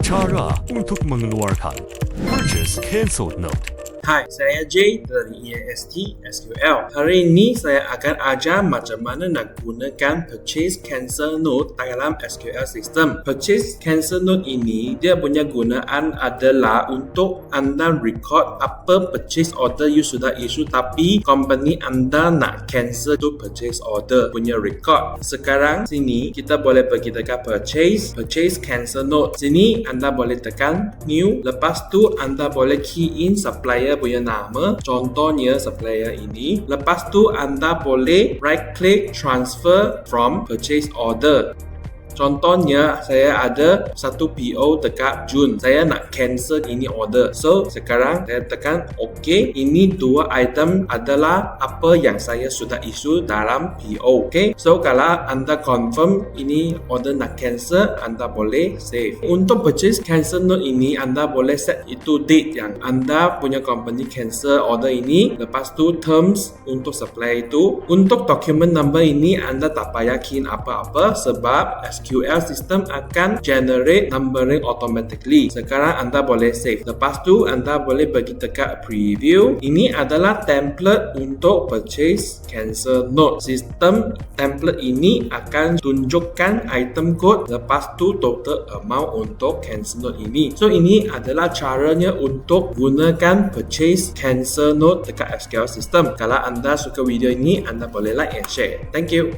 Cara untuk mengeluarkan Purchase Cancelled Note. Hai, saya Jay dari EAST SQL. Hari ini saya akan ajar macam mana nak gunakan Purchase Cancel Note dalam SQL System. Purchase Cancel Note ini, dia punya gunaan adalah untuk anda record apa purchase order you sudah issue tapi company anda nak cancel tu purchase order punya record. Sekarang sini kita boleh pergi dekat Purchase Cancel Note. Sini anda boleh tekan New. Lepas tu anda boleh key in supplier punya nama, contohnya supplier ini. Lepas tu anda boleh right click transfer from purchase order. Contohnya saya ada satu PO dekat Jun, saya nak cancel ini order. So sekarang saya tekan OK. Ini dua item adalah apa yang saya sudah issue dalam PO. Okay, so kalau anda confirm ini order nak cancel, anda boleh save. Untuk purchase cancel note ini, anda boleh set itu date yang anda punya company cancel order ini. Lepas tu terms untuk supply itu. Untuk document number ini, anda tak payah key in apa-apa sebab SQL system akan generate numbering automatically. Sekarang anda boleh save. Lepas tu anda boleh pergi dekat preview. Ini adalah template untuk purchase cancel note. Sistem template ini akan tunjukkan item code, lepas tu total amount untuk cancel note ini. So ini adalah caranya untuk gunakan purchase cancel note dekat SQL system. Kalau anda suka video ini, anda boleh like and share. Thank you.